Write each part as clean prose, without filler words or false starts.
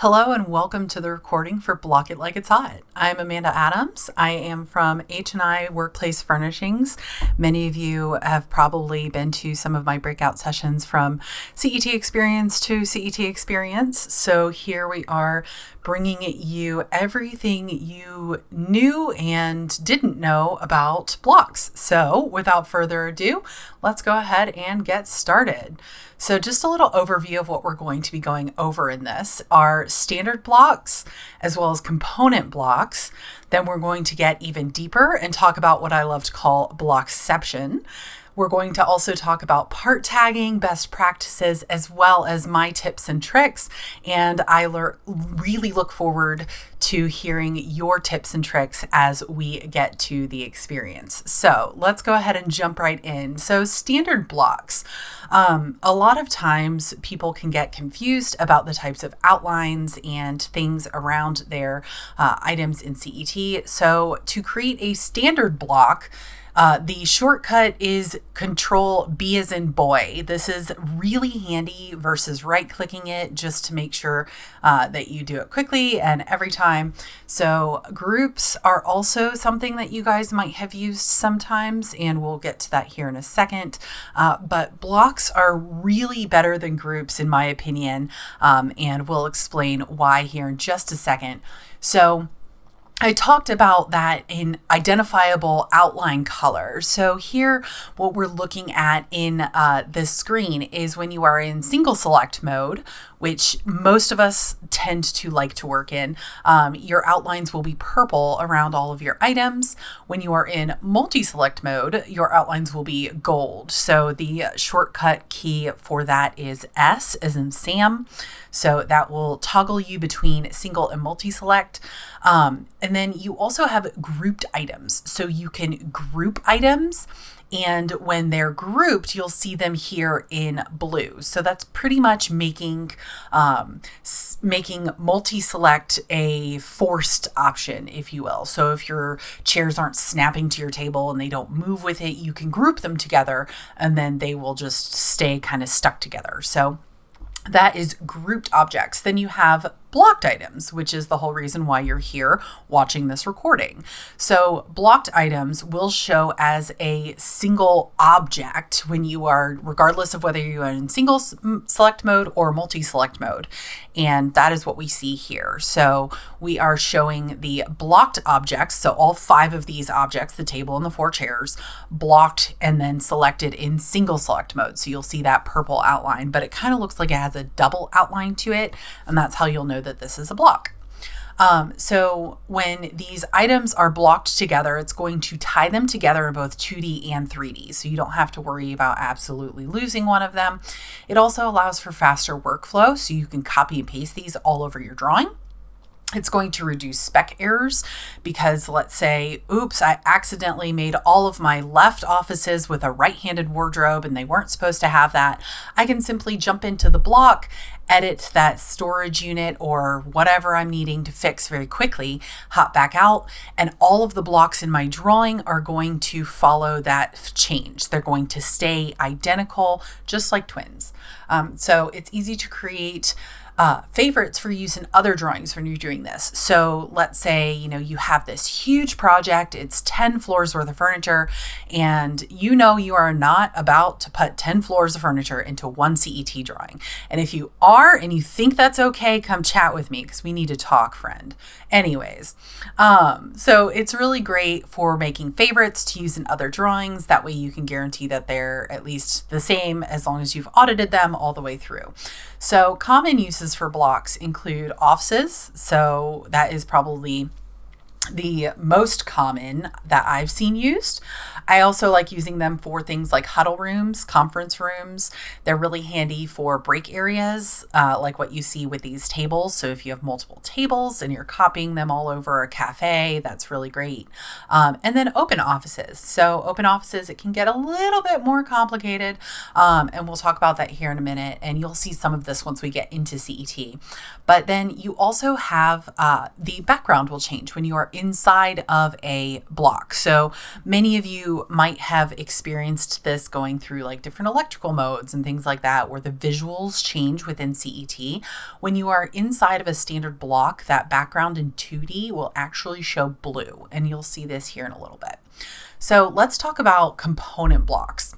Hello and welcome to the recording for Block It Like It's Hot. I'm Amanda Adams. I am from H&I Workplace Furnishings. Many of you have probably been to some of my breakout sessions from CET Experience to CET Experience. So here we are bringing you everything you knew and didn't know about blocks. So without further ado, let's go ahead and get started. So just a little overview of what we're going to be going over in this are standard blocks as well as component blocks. Then we're going to get even deeper and talk about what I love to call Blockception. We're going to also talk about part tagging, best practices, as well as my tips and tricks. And I really look forward to hearing your tips and tricks as we get to the experience. So let's go ahead and jump right in. So standard blocks. A lot of times people can get confused about the types of outlines and things around their items in CET. So to create a standard block, the shortcut is Control B as in boy. This is really handy versus right-clicking it just to make sure that you do it quickly and every time. So groups are also something that you guys might have used sometimes, and we'll get to that here in a second. But blocks are really better than groups in my opinion, and we'll explain why here in just a second. So I talked about that in identifiable outline color. So here, what we're looking at in this screen is when you are in single select mode, which most of us tend to like to work in, your outlines will be purple around all of your items. When you are in multi-select mode, your outlines will be gold. So the shortcut key for that is S as in Sam. So that will toggle you between single and multi-select. And then you also have grouped items. So you can group items, and when they're grouped, you'll see them here in blue. So that's pretty much making multi-select a forced option, if you will. So if your chairs aren't snapping to your table and they don't move with it, you can group them together and then they will just stay kind of stuck together. So that is grouped objects. Then you have blocked items, which is the whole reason why you're here watching this recording. So blocked items will show as a single object when you are, regardless of whether you are in single select mode or multi-select mode. And that is what we see here. So we are showing the blocked objects. So all 5 of these objects, the table and the 4 chairs, blocked and then selected in single select mode. So you'll see that purple outline, but it kind of looks like it has a double outline to it. And that's how you'll know that this is a block. So when these items are blocked together, it's going to tie them together in both 2D and 3D. So you don't have to worry about absolutely losing one of them. It also allows for faster workflow. So you can copy and paste these all over your drawing. It's going to reduce spec errors because let's say, oops, I accidentally made all of my left offices with a right-handed wardrobe and they weren't supposed to have that. I can simply jump into the block, edit that storage unit or whatever I'm needing to fix very quickly, hop back out, and all of the blocks in my drawing are going to follow that change. They're going to stay identical, just like twins. So it's easy to create favorites for use in other drawings when you're doing this. So let's say, you have this huge project, it's 10 floors worth of furniture, and you are not about to put 10 floors of furniture into one CET drawing. And if you are and you think that's okay, come chat with me because we need to talk, friend. Anyways, so it's really great for making favorites to use in other drawings. That way you can guarantee that they're at least the same as long as you've audited them all the way through. So common uses for blocks include offices. So that is probably the most common that I've seen used. I also like using them for things like huddle rooms, conference rooms. They're really handy for break areas, like what you see with these tables. So if you have multiple tables and you're copying them all over a cafe, that's really great. And then open offices. So open offices, it can get a little bit more complicated. And we'll talk about that here in a minute. And you'll see some of this once we get into CET. But then you also have the background will change when you are inside of a block. So many of you might have experienced this going through like different electrical modes and things like that, where the visuals change within CET. When you are inside of a standard block, that background in 2D will actually show blue, and you'll see this here in a little bit. So let's talk about component blocks.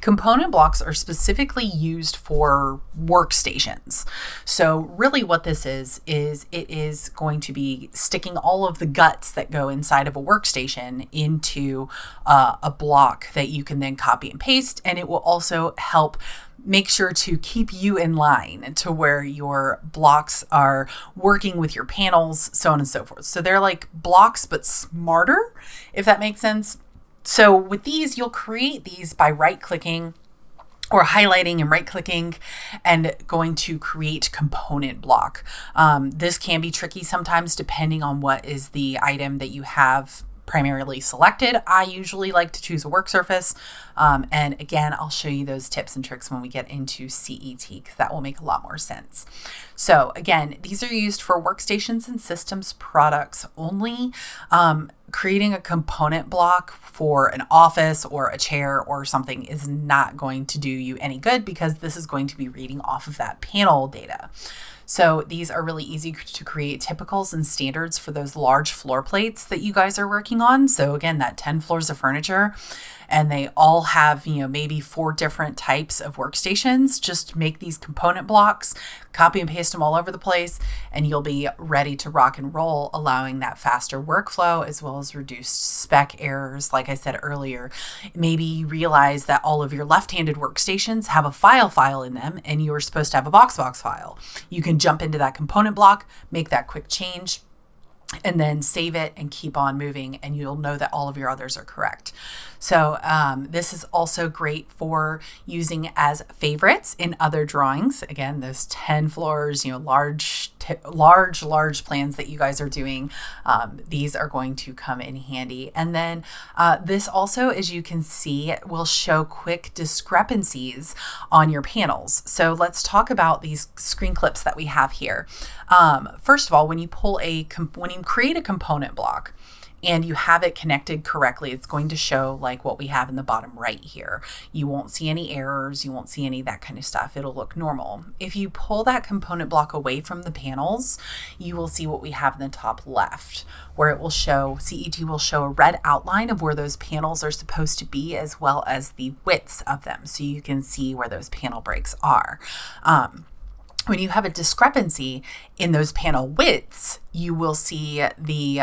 Component blocks are specifically used for workstations. So really what this is it is going to be sticking all of the guts that go inside of a workstation into a block that you can then copy and paste, and it will also help make sure to keep you in line to where your blocks are working with your panels, so on and so forth. So they're like blocks, but smarter, if that makes sense. So with these, you'll create these by right-clicking or highlighting and right-clicking and going to create component block. This can be tricky sometimes depending on what is the item that you have primarily selected. I usually like to choose a work surface. And again, I'll show you those tips and tricks when we get into CET, because that will make a lot more sense. So again, these are used for workstations and systems products only. Creating a component block for an office or a chair or something is not going to do you any good, because this is going to be reading off of that panel data. So these are really easy to create typicals and standards for those large floor plates that you guys are working on. So again, that 10 floors of furniture, and they all have, maybe 4 different types of workstations. Just make these component blocks, copy and paste them all over the place, and you'll be ready to rock and roll, allowing that faster workflow as well as reduced spec errors. Like I said earlier, maybe you realize that all of your left-handed workstations have a file in them, and you were supposed to have a box file. You can jump into that component block, make that quick change, and then save it and keep on moving, and you'll know that all of your others are correct. So this is also great for using as favorites in other drawings. Again, those 10 floors, large plans that you guys are doing, these are going to come in handy. And then this also, as you can see, will show quick discrepancies on your panels. So let's talk about these screen clips that we have here. First of all, when you create a component block and you have it connected correctly, it's going to show like what we have in the bottom right here. You won't see any errors. You won't see any of that kind of stuff. It'll look normal. If you pull that component block away from the panels, you will see what we have in the top left, where it will show, CET will show a red outline of where those panels are supposed to be, as well as the widths of them. So you can see where those panel breaks are. When you have a discrepancy in those panel widths, you will see the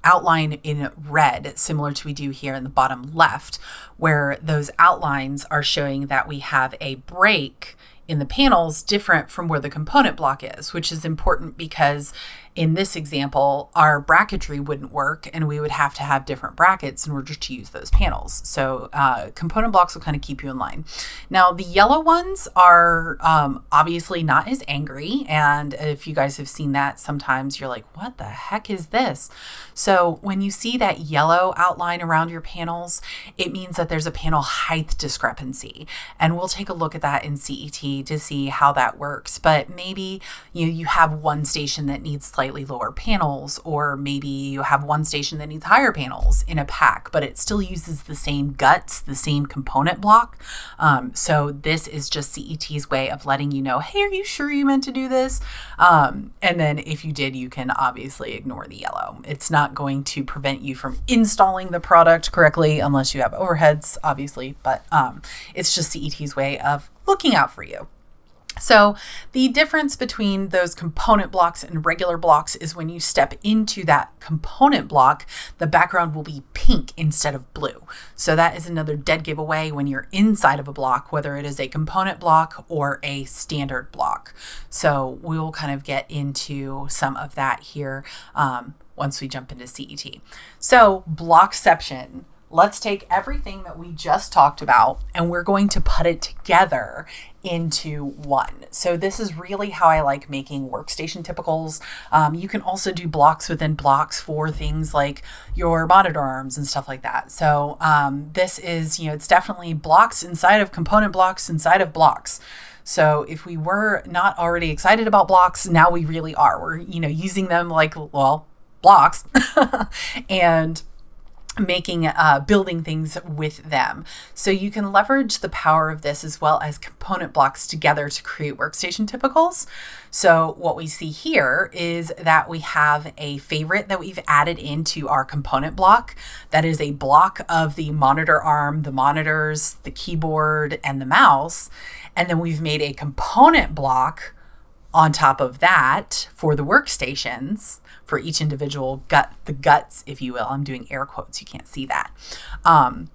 outline in red, similar to we do here in the bottom left, where those outlines are showing that we have a break in the panels different from where the component block is, which is important because in this example, our bracketry wouldn't work and we would have to have different brackets in order to use those panels. So component blocks will kind of keep you in line. Now, the yellow ones are obviously not as angry. And if you guys have seen that, sometimes you're like, what the heck is this? So when you see that yellow outline around your panels, it means that there's a panel height discrepancy. And we'll take a look at that in CET to see how that works. But maybe you have one station that needs slightly lower panels, or maybe you have one station that needs higher panels in a pack, but it still uses the same guts, the same component block. So this is just CET's way of letting you know, hey, are you sure you meant to do this? And then if you did, you can obviously ignore the yellow. It's not going to prevent you from installing the product correctly unless you have overheads, obviously, but it's just CET's way of looking out for you. So the difference between those component blocks and regular blocks is when you step into that component block, the background will be pink instead of blue. So that is another dead giveaway when you're inside of a block, whether it is a component block or a standard block. So we will kind of get into some of that here once we jump into CET. So Blockception. Let's take everything that we just talked about and we're going to put it together into one. So this is really how I like making workstation typicals. You can also do blocks within blocks for things like your monitor arms and stuff like that. So this is, it's definitely blocks inside of component blocks inside of blocks. So if we were not already excited about blocks, now we really are. We're, using them like, blocks and making building things with them. So you can leverage the power of this as well as component blocks together to create workstation typicals. So what we see here is that we have a favorite that we've added into our component block. That is a block of the monitor arm, the monitors, the keyboard, and the mouse. And then we've made a component block on top of that for the workstations, for each individual the guts, if you will. I'm doing air quotes. You can't see that. And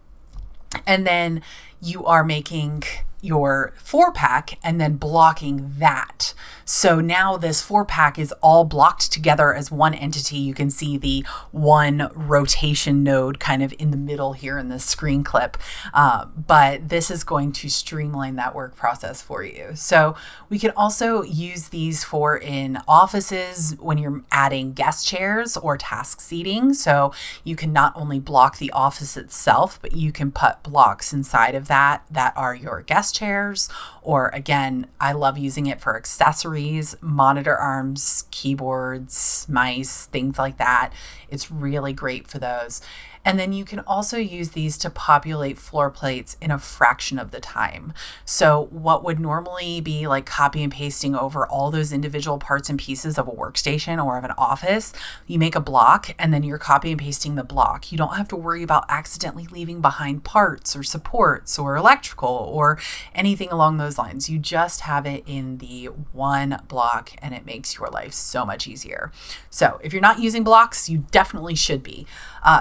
then you are making your 4-pack and then blocking that. So now this 4-pack is all blocked together as one entity. You can see the one rotation node kind of in the middle here in this screen clip. But this is going to streamline that work process for you. So we can also use these for in offices when you're adding guest chairs or task seating. So you can not only block the office itself, but you can put blocks inside of that are your guest chairs, or again, I love using it for accessories, monitor arms, keyboards, mice, things like that. It's really great for those. And then you can also use these to populate floor plates in a fraction of the time. So what would normally be like copy and pasting over all those individual parts and pieces of a workstation or of an office, you make a block and then you're copy and pasting the block. You don't have to worry about accidentally leaving behind parts or supports or electrical or anything along those lines. You just have it in the one block and it makes your life so much easier. So if you're not using blocks, you definitely should be.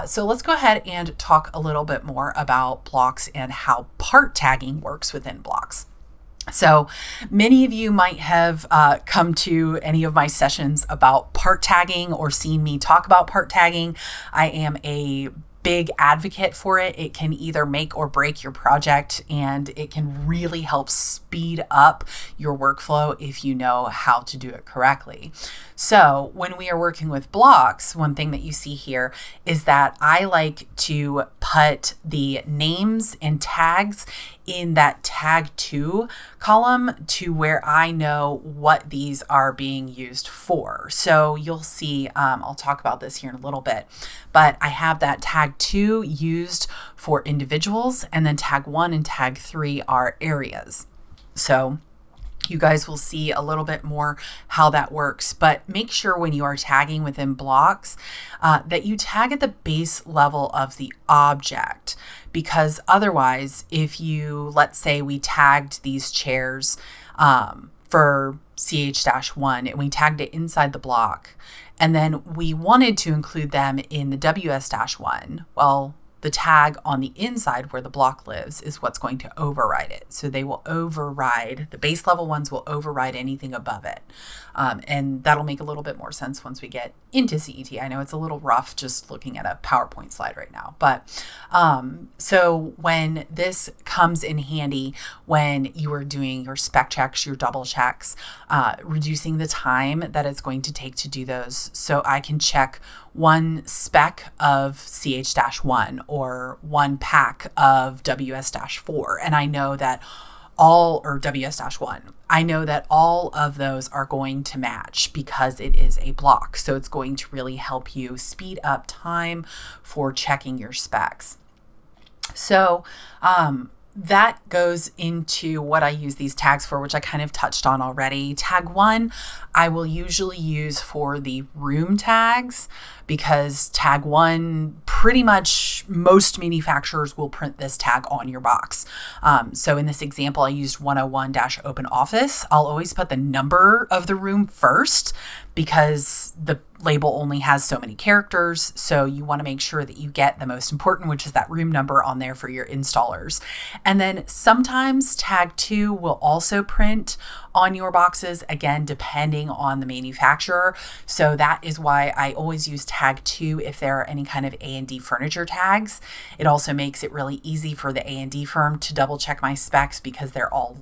So let's go ahead and talk a little bit more about blocks and how part tagging works within blocks. So many of you might have come to any of my sessions about part tagging or seen me talk about part tagging. I am a big advocate for it. It can either make or break your project, and it can really help speed up your workflow if you know how to do it correctly. So when we are working with blocks, one thing that you see here is that I like to put the names and tags in that tag to column to where I know what these are being used for. So you'll see, I'll talk about this here in a little bit, but I have that tag 2 used for individuals, and then tag 1 and tag 3 are areas. So you guys will see a little bit more how that works, but make sure when you are tagging within blocks that you tag at the base level of the object, because otherwise, if you, let's say we tagged these chairs for CH-1 and we tagged it inside the block, and then we wanted to include them in the WS-1, well, the tag on the inside where the block lives is what's going to override it. So they will override, the base level ones will override anything above it. And that'll make a little bit more sense once we get into CET. I know it's a little rough just looking at a PowerPoint slide right now. But so when this comes in handy, when you are doing your spec checks, your double checks, reducing the time that it's going to take to do those. So I can check one spec of CH-1 or one pack of WS-4. And I know that or WS-1, I know that all of those are going to match because it is a block. So it's going to really help you speed up time for checking your specs. So, that goes into what I use these tags for, which I kind of touched on already. Tag 1, I will usually use for the room tags because tag 1, pretty much most manufacturers will print this tag on your box. So in this example, I used 101-open office. I'll always put the number of the room first because the label only has so many characters. So you want to make sure that you get the most important, which is that room number on there for your installers. And then sometimes tag 2 will also print on your boxes, again, depending on the manufacturer. So that is why I always use tag 2 if there are any kind of A&D furniture tags. It also makes it really easy for the A&D firm to double check my specs because they're all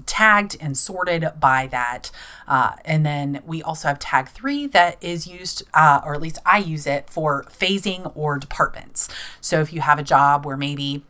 tagged and sorted by that. And then we also have tag 3 that is used, or at least I use it for phasing or departments. So if you have a job where maybe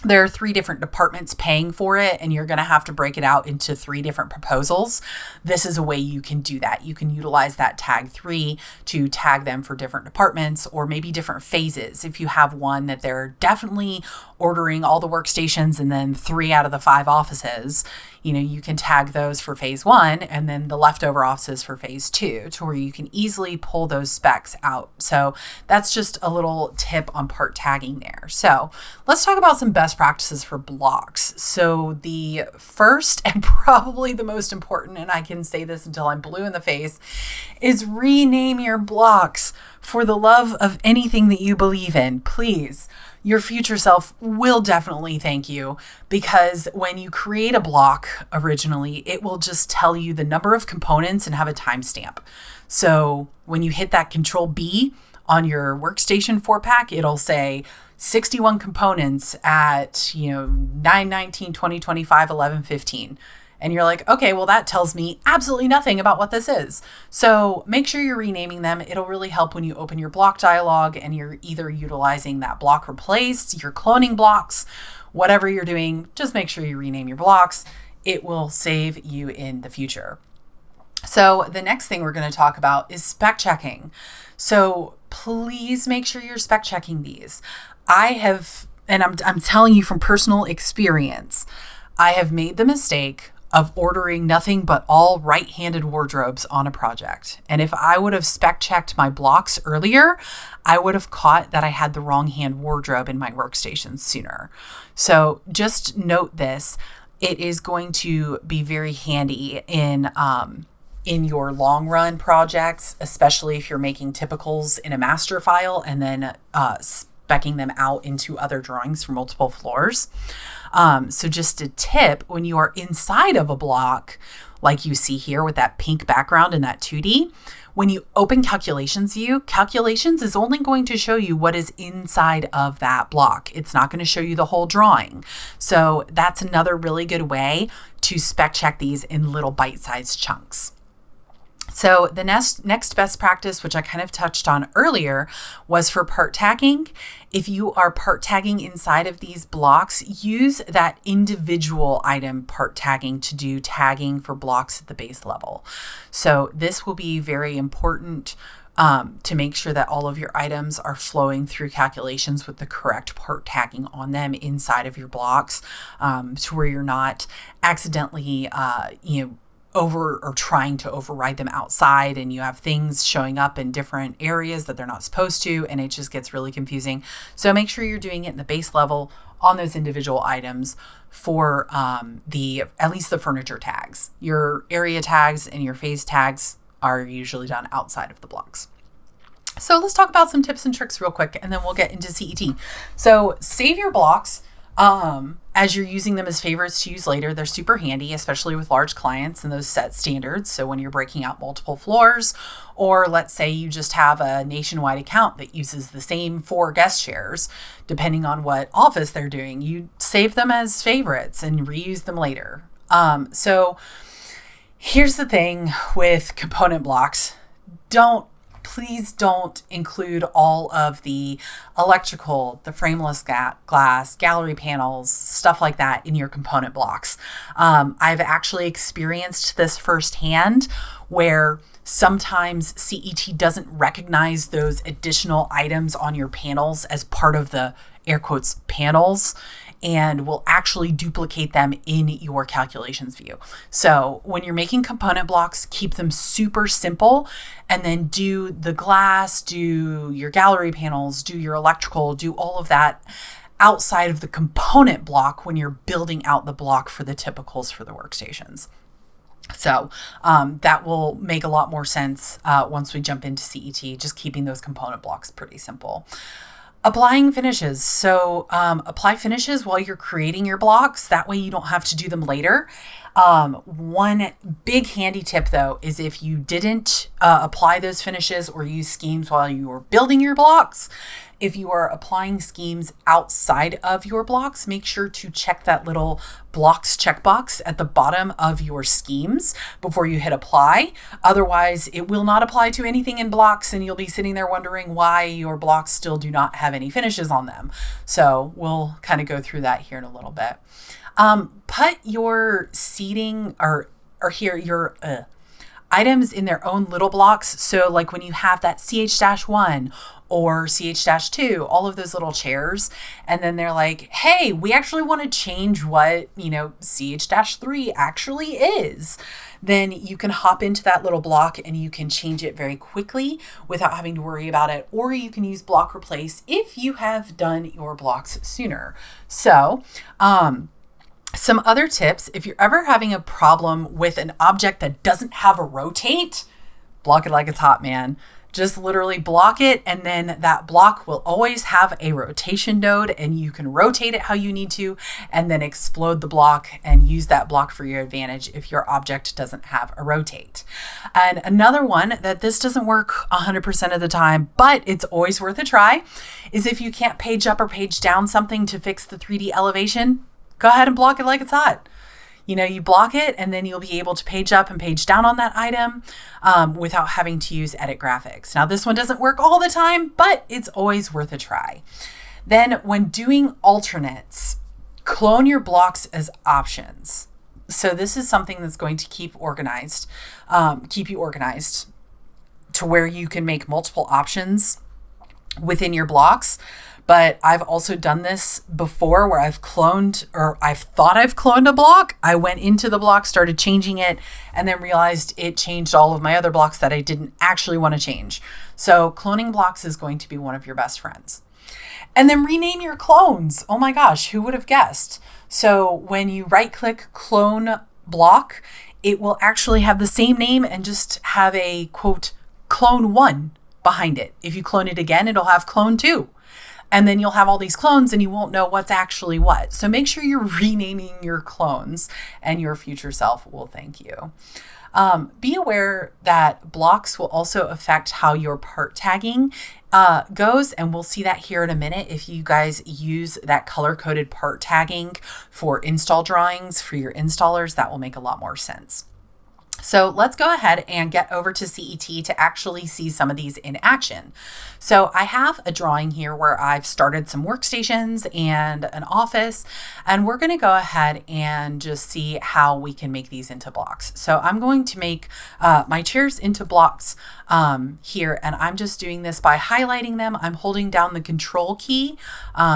there are 3 different departments paying for it, and you're going to have to break it out into 3 different proposals. This is a way you can do that. You can utilize that tag 3 to tag them for different departments or maybe different phases. If you have one that they're definitely ordering all the workstations and then 3 out of the 5 offices, you can tag those for phase 1 and then the leftover offices for phase 2, to where you can easily pull those specs out. So that's just a little tip on part tagging there. So let's talk about some best practices for blocks. So the first and probably the most important, and I can say this until I'm blue in the face, is rename your blocks. For the love of anything that you believe in, please. Your future self will definitely thank you, because when you create a block originally, it will just tell you the number of components and have a timestamp. So when you hit that Control B on your Workstation 4-pack, it'll say 61 components at 9/19/2025, 11:15. And you're like, okay, well, that tells me absolutely nothing about what this is. So make sure you're renaming them. It'll really help when you open your block dialog and you're either utilizing that block replace, you're cloning blocks, whatever you're doing, just make sure you rename your blocks. It will save you in the future. So the next thing we're going to talk about is spec checking. So please make sure you're spec checking these. I'm telling you from personal experience, I have made the mistake of ordering nothing but all right-handed wardrobes on a project. And if I would have spec checked my blocks earlier, I would have caught that I had the wrong hand wardrobe in my workstation sooner. So just note this. It is going to be very handy in your long run projects, especially if you're making typicals in a master file and then speccing them out into other drawings for multiple floors. So just a tip, when you are inside of a block, like you see here with that pink background and that 2D, when you open calculations view, calculations is only going to show you what is inside of that block. It's not going to show you the whole drawing. So that's another really good way to spec check these in little bite-sized chunks. So the next best practice, which I kind of touched on earlier, was for part tagging. If you are part tagging inside of these blocks, use that individual item part tagging to do tagging for blocks at the base level. So this will be very important to make sure that all of your items are flowing through calculations with the correct part tagging on them inside of your blocks, to where you're not accidentally, trying to override them outside, and you have things showing up in different areas that they're not supposed to, and it just gets really confusing. So make sure you're doing it in the base level on those individual items for at least the furniture tags. Your area tags and your phase tags are usually done outside of the blocks. So let's talk about some tips and tricks real quick, and then we'll get into CET. So save your blocks as you're using them as favorites to use later. They're super handy, especially with large clients and those set standards. So when you're breaking out multiple floors, or let's say you just have a nationwide account that uses the same 4 guest chairs, depending on what office they're doing, you save them as favorites and reuse them later. So here's the thing with component blocks. Please don't include all of the electrical, the frameless glass, gallery panels, stuff like that in your component blocks. I've actually experienced this firsthand, where sometimes CET doesn't recognize those additional items on your panels as part of the air quotes panels, and will actually duplicate them in your calculations view. So when you're making component blocks, keep them super simple, and then do the glass, do your gallery panels, do your electrical, do all of that outside of the component block when you're building out the block for the typicals for the workstations. So that will make a lot more sense once we jump into CET, just keeping those component blocks pretty simple. Applying finishes. So apply finishes while you're creating your blocks. That way you don't have to do them later. One big handy tip though is if you didn't apply those finishes or use schemes while you were building your blocks, if you are applying schemes outside of your blocks, make sure to check that little blocks checkbox at the bottom of your schemes before you hit apply. Otherwise, it will not apply to anything in blocks and you'll be sitting there wondering why your blocks still do not have any finishes on them. So we'll kind of go through that here in a little bit. Put your seating or here your items in their own little blocks. So like when you have that CH-1 or CH-2, all of those little chairs, and then they're like, hey, we actually want to change what, CH-3 actually is. Then you can hop into that little block and you can change it very quickly without having to worry about it. Or you can use block replace if you have done your blocks sooner. So, some other tips, if you're ever having a problem with an object that doesn't have a rotate, block it like it's hot, man. Just literally block it, and then that block will always have a rotation node, and you can rotate it how you need to, and then explode the block and use that block for your advantage if your object doesn't have a rotate. And another one that this doesn't work 100% of the time, but it's always worth a try, is if you can't page up or page down something to fix the 3D elevation, go ahead and block it like it's hot. You block it and then you'll be able to page up and page down on that item without having to use edit graphics. Now this one doesn't work all the time, but it's always worth a try. Then when doing alternates, clone your blocks as options. So this is something that's going to keep you organized to where you can make multiple options within your blocks. But I've also done this before where I've thought I've cloned a block. I went into the block, started changing it, and then realized it changed all of my other blocks that I didn't actually want to change. So cloning blocks is going to be one of your best friends. And then rename your clones. Oh my gosh, who would have guessed? So when you right click clone block, it will actually have the same name and just have a quote clone 1 behind it. If you clone it again, it'll have clone 2. And then you'll have all these clones and you won't know what's actually what. So make sure you're renaming your clones and your future self will thank you. Be aware that blocks will also affect how your part tagging goes. And we'll see that here in a minute. If you guys use that color-coded part tagging for install drawings for your installers, that will make a lot more sense. So let's go ahead and get over to CET to actually see some of these in action. So I have a drawing here where I've started some workstations and an office, and we're going to go ahead and just see how we can make these into blocks. So I'm going to make my chairs into blocks here, and I'm just doing this by highlighting them. I'm holding down the control key.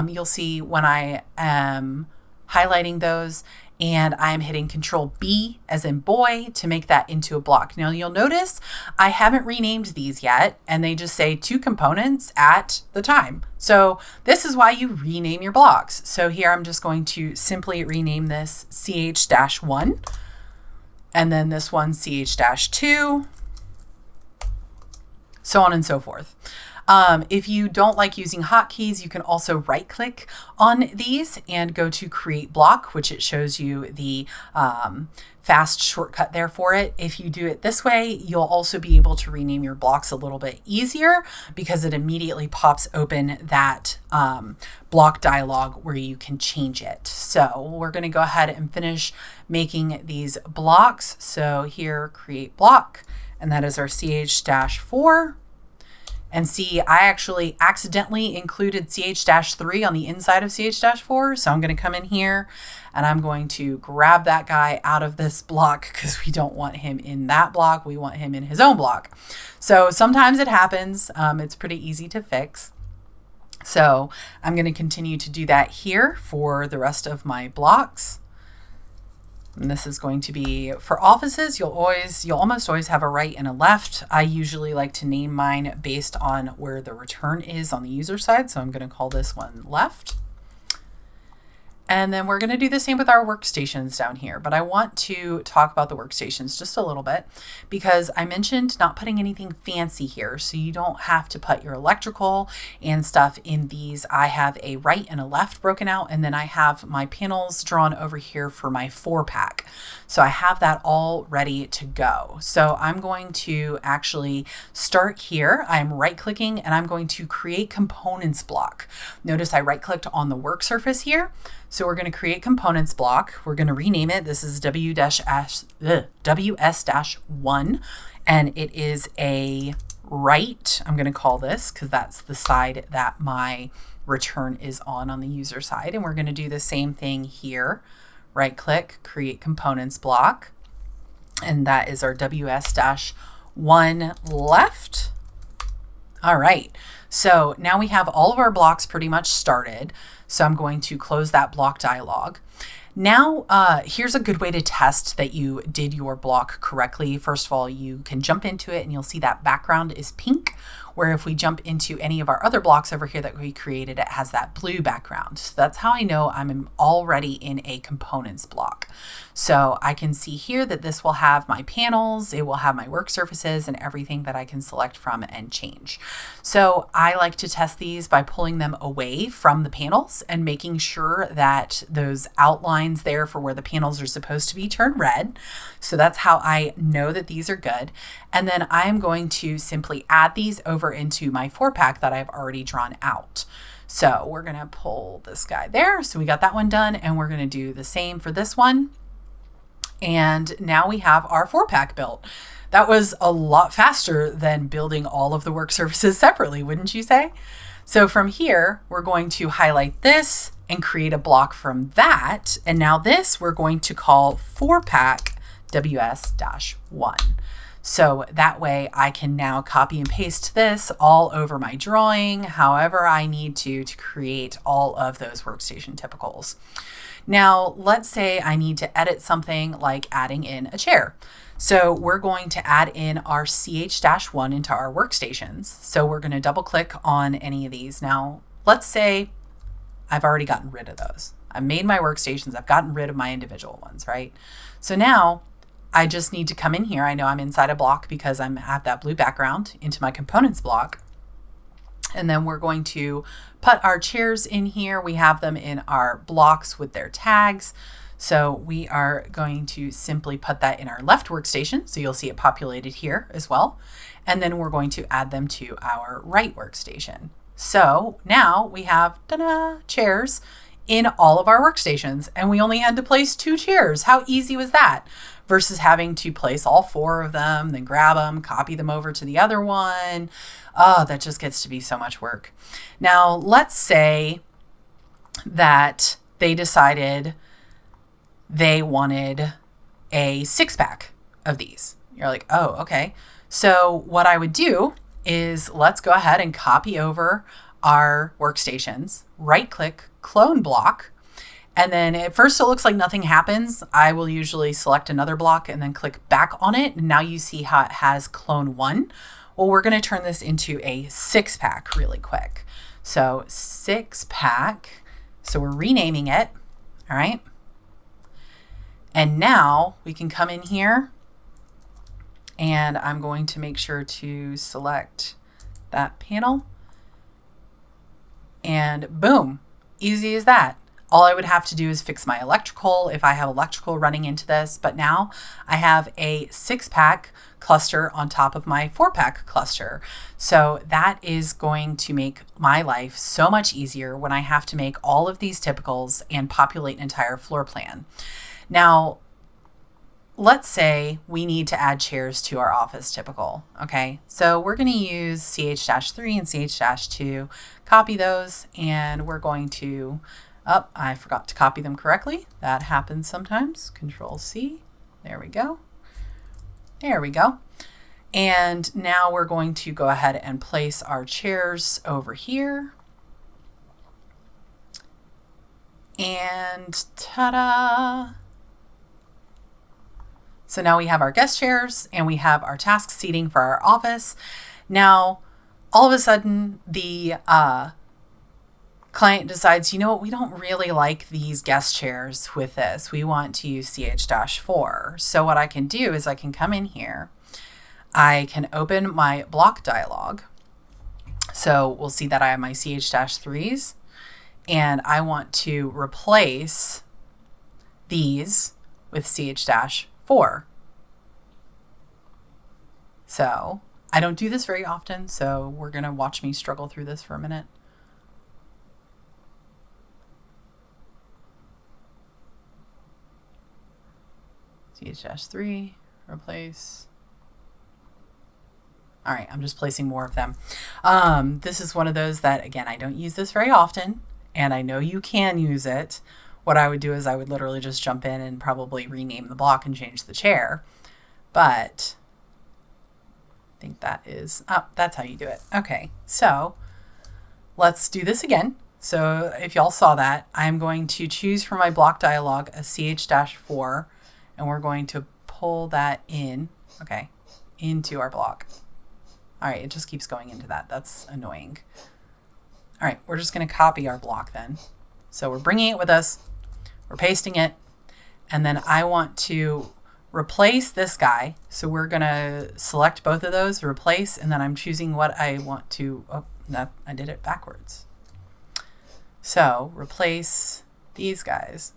You'll see when I am highlighting those, and I'm hitting Control B as in boy to make that into a block. Now you'll notice I haven't renamed these yet, and they just say 2 components at the time. So this is why you rename your blocks. So here I'm just going to simply rename this CH-1, and then this one CH-2, so on and so forth. If you don't like using hotkeys, you can also right click on these and go to create block, which it shows you the fast shortcut there for it. If you do it this way, you'll also be able to rename your blocks a little bit easier because it immediately pops open that block dialog where you can change it. So we're going to go ahead and finish making these blocks. So here, create block, and that is our CH-4. And see, I actually accidentally included CH-3 on the inside of CH-4. So I'm going to come in here and I'm going to grab that guy out of this block because we don't want him in that block. We want him in his own block. So sometimes it happens. It's pretty easy to fix. So I'm going to continue to do that here for the rest of my blocks. And this is going to be for offices. You'll almost always have a right and a left. I usually like to name mine based on where the return is on the user side. So I'm going to call this one left. And then we're going to do the same with our workstations down here. But I want to talk about the workstations just a little bit because I mentioned not putting anything fancy here. So you don't have to put your electrical and stuff in these. I have a right and a left broken out. And then I have my panels drawn over here for my 4-pack. So I have that all ready to go. So I'm going to actually start here. I'm right clicking and I'm going to create components block. Notice I right clicked on the work surface here. So we're going to create components block. We're going to rename it. This is WS-1 and it is a right. I'm going to call this because that's the side that my return is on the user side. And we're going to do the same thing here. Right click, create components block. And that is our WS-1 left. All right. So now we have all of our blocks pretty much started. So I'm going to close that block dialog. Now, here's a good way to test that you did your block correctly. First of all, you can jump into it and you'll see that background is pink, where if we jump into any of our other blocks over here that we created, it has that blue background. So that's how I know I'm already in a components block. So I can see here that this will have my panels, it will have my work surfaces and everything that I can select from and change. So I like to test these by pulling them away from the panels and making sure that those outlines there for where the panels are supposed to be turn red. So that's how I know that these are good. And then I'm going to simply add these over into my 4-pack that I've already drawn out. So we're going to pull this guy there. So we got that one done and we're going to do the same for this one. And now we have our 4-pack built. That was a lot faster than building all of the work surfaces separately, wouldn't you say? So from here, we're going to highlight this and create a block from that. And now this we're going to call 4-pack WS-1. So that way I can now copy and paste this all over my drawing, however I need to create all of those workstation typicals. Now, let's say I need to edit something like adding in a chair. So we're going to add in our CH-1 into our workstations. So we're going to double click on any of these. Now, let's say I've already gotten rid of those. I've made my workstations. I've gotten rid of my individual ones, right? So now I just need to come in here. I know I'm inside a block because I have that blue background into my components block. And then we're going to put our chairs in here. We have them in our blocks with their tags. So we are going to simply put that in our left workstation. So you'll see it populated here as well. And then we're going to add them to our right workstation. So now we have chairs in all of our workstations, and we only had to place 2 chairs. How easy was that? Versus having to place all 4 of them, then grab them, copy them over to the other one. Oh, that just gets to be so much work. Now, let's say that they decided they wanted a 6-pack of these. You're like, oh, okay. So what I would do is let's go ahead and copy over our workstations, right click, clone block. And then at first it looks like nothing happens. I will usually select another block and then click back on it. And now you see how it has clone 1. Well, we're going to turn this into a 6-pack really quick. So 6-pack. So we're renaming it. All right. And now we can come in here and I'm going to make sure to select that panel. And boom, easy as that. All I would have to do is fix my electrical if I have electrical running into this. But now I have a 6-pack cluster on top of my 4-pack cluster. So that is going to make my life so much easier when I have to make all of these typicals and populate an entire floor plan. Now, let's say we need to add chairs to our office typical. Okay, so we're going to use CH-3 and CH-2, copy those, and we're going to, oh, I forgot to copy them correctly. That happens sometimes. Control C. There we go. There we go. And now we're going to go ahead and place our chairs over here. And ta-da! So now we have our guest chairs and we have our task seating for our office. Now, all of a sudden, the Client decides, you know what, we don't really like these guest chairs with this. We want to use CH-4. So what I can do is I can come in here. I can open my block dialog. So we'll see that I have my CH-3s, and I want to replace these with CH-4. So I don't do this very often, so we're going to watch me struggle through this for a minute. CH-3, replace. All right, I'm just placing more of them. This is one of those that, again, I don't use this very often, and I know you can use it. What I would do is I would literally just jump in and probably rename the block and change the chair. But I think that's how you do it. Okay, so let's do this again. So if y'all saw that, I'm going to choose for my block dialog a CH-4, and we're going to pull that in, okay, into our block. All right, it just keeps going into that. That's annoying. All right, we're just going to copy our block then. So we're bringing it with us, we're pasting it, and then I want to replace this guy. So we're going to select both of those, replace, and then I'm choosing what I want to, oh, no, I did it backwards. So replace these guys.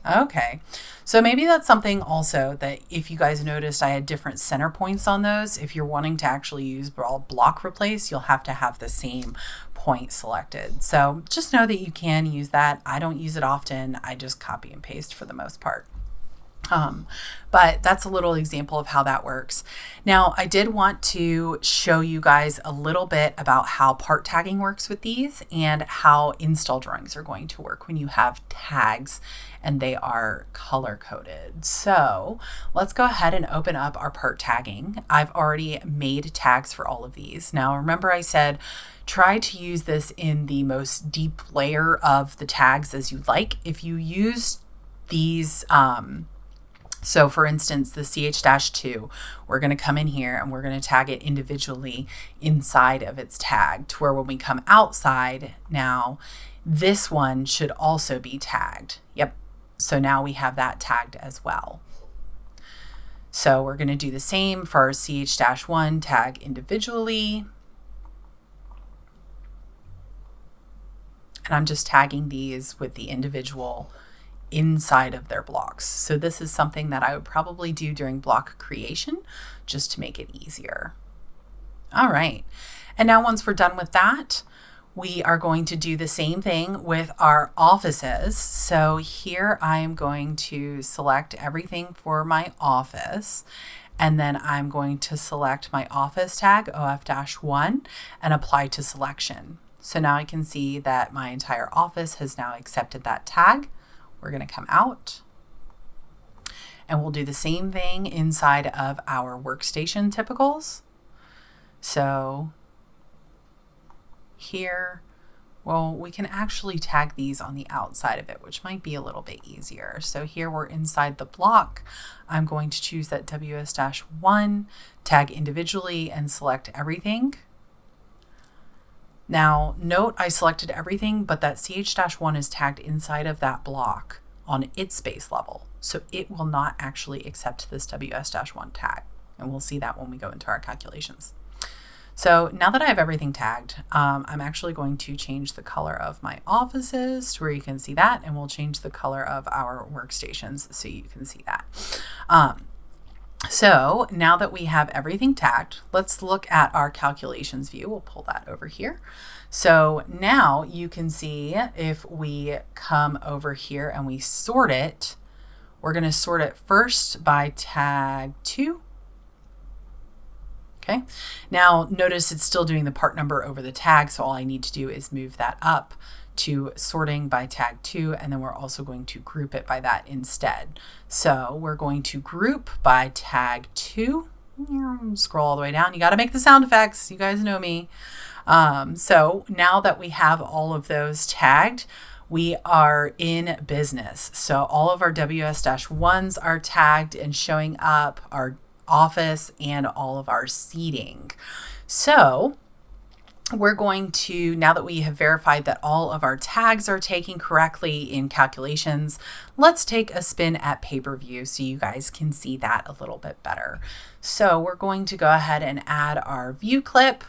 Okay, so maybe that's something also that if you guys noticed I had different center points on those, if you're wanting to actually use block replace, you'll have to have the same point selected. So just know that you can use that. I don't use it often. I just copy and paste for the most part. But that's a little example of how that works. Now, I did want to show you guys a little bit about how part tagging works with these and how install drawings are going to work when you have tags and they are color coded. So let's go ahead and open up our part tagging. I've already made tags for all of these. Now, remember I said, try to use this in the most deep layer of the tags as you'd like. If you use these, so for instance, the CH-2, we're going to come in here and we're going to tag it individually inside of its tag, to where when we come outside now, this one should also be tagged. Yep. So now we have that tagged as well. So we're going to do the same for our CH-1, tag individually. And I'm just tagging these with the individual inside of their blocks. So this is something that I would probably do during block creation just to make it easier. All right. And now once we're done with that, we are going to do the same thing with our offices. So here I am going to select everything for my office, and then I'm going to select my office tag OF-1 and apply to selection. So now I can see that my entire office has now accepted that tag. We're going to come out and we'll do the same thing inside of our workstation typicals. So here, well, we can actually tag these on the outside of it, which might be a little bit easier. So here we're inside the block. I'm going to choose that WS-1, tag individually, and select everything. Now, note I selected everything, but that CH-1 is tagged inside of that block on its space level. So it will not actually accept this WS-1 tag. And we'll see that when we go into our calculations. So now that I have everything tagged, I'm actually going to change the color of my offices to where you can see that, and we'll change the color of our workstations so you can see that. So now that we have everything tagged, let's look at our calculations view. We'll pull that over here. So now you can see if we come over here and we sort it, we're going to sort it first by tag 2. Okay. Now notice it's still doing the part number over the tag. So all I need to do is move that up to sorting by tag 2, and then we're also going to group it by that instead. So we're going to group by tag 2. Scroll all the way down. You got to make the sound effects. You guys know me. So now that we have all of those tagged, we are in business. So all of our WS-1s are tagged and showing up, our office and all of our seating. So we're going to, now that we have verified that all of our tags are taken correctly in calculations, let's take a spin at pay-per-view so you guys can see that a little bit better. So we're going to go ahead and add our view clip.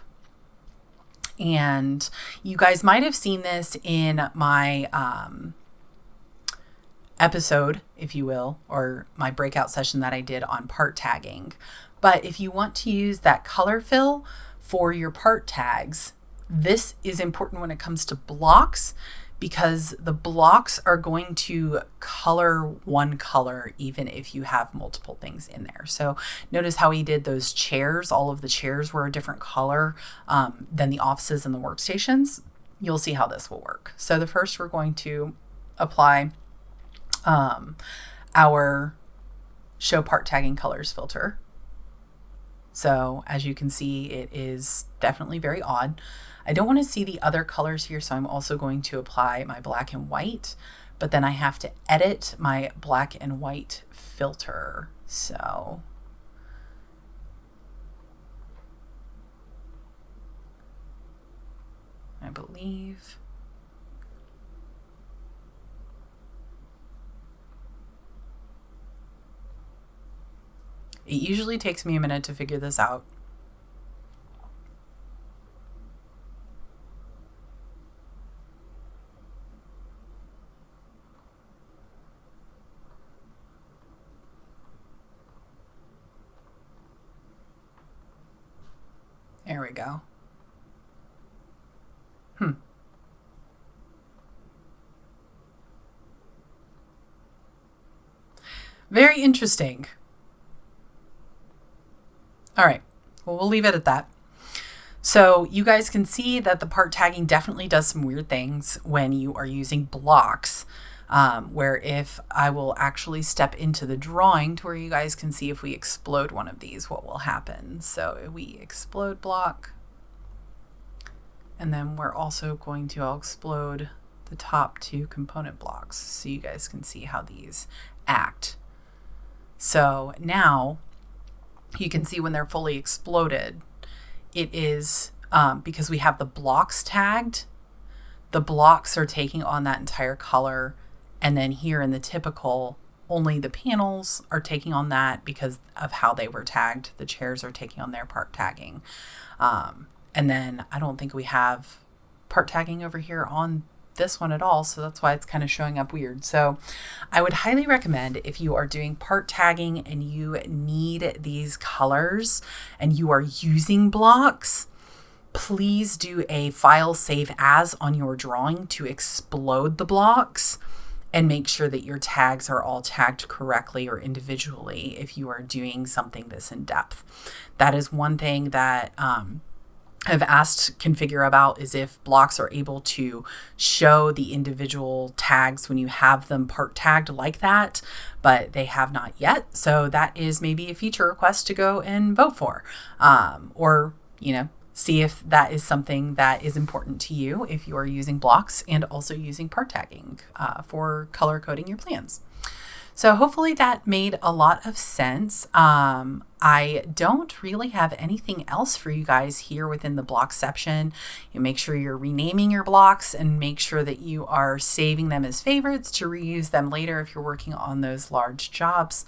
And you guys might have seen this in my episode, if you will, or my breakout session that I did on part tagging. But if you want to use that color fill for your part tags, this is important when it comes to blocks, because the blocks are going to color one color even if you have multiple things in there. So notice how he did those chairs. All of the chairs were a different color than the offices and the workstations. You'll see how this will work. So the first, we're going to apply our show part tagging colors filter. So as you can see, it is definitely very odd. I don't want to see the other colors here, so I'm also going to apply my black and white, but then I have to edit my black and white filter. So I believe it usually takes me a minute to figure this out. There we go. Very interesting. All right, well, we'll leave it at that. So you guys can see that the part tagging definitely does some weird things when you are using blocks, where if I will actually step into the drawing to where you guys can see if we explode one of these, what will happen. So we explode block, and then we're also going to explode the top two component blocks so you guys can see how these act. So now you can see when they're fully exploded, it is because we have the blocks tagged, the blocks are taking on that entire color. And then here in the typical, only the panels are taking on that because of how they were tagged. The chairs are taking on their part tagging. And then I don't think we have part tagging over here on this one at all. So that's why it's kind of showing up weird. So I would highly recommend, if you are doing part tagging and you need these colors and you are using blocks, please do a file save as on your drawing to explode the blocks and make sure that your tags are all tagged correctly or individually if you are doing something this in depth. That is one thing that I've asked Configura about, is if blocks are able to show the individual tags when you have them part tagged like that, but they have not yet. So that is maybe a feature request to go and vote for, or, see if that is something that is important to you if you are using blocks and also using part tagging for color coding your plans. So hopefully that made a lot of sense. I don't really have anything else for you guys here within the Blockception. You make sure you're renaming your blocks and make sure that you are saving them as favorites to reuse them later if you're working on those large jobs.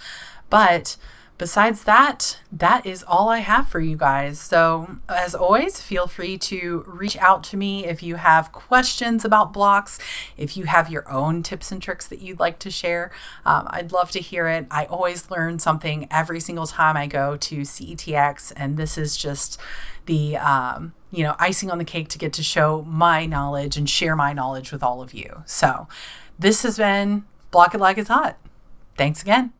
But besides that, that is all I have for you guys. So as always, feel free to reach out to me if you have questions about blocks, if you have your own tips and tricks that you'd like to share. I'd love to hear it. I always learn something every single time I go to CETX, and this is just the icing on the cake to get to show my knowledge and share my knowledge with all of you. So this has been Block It Like It's Hot. Thanks again.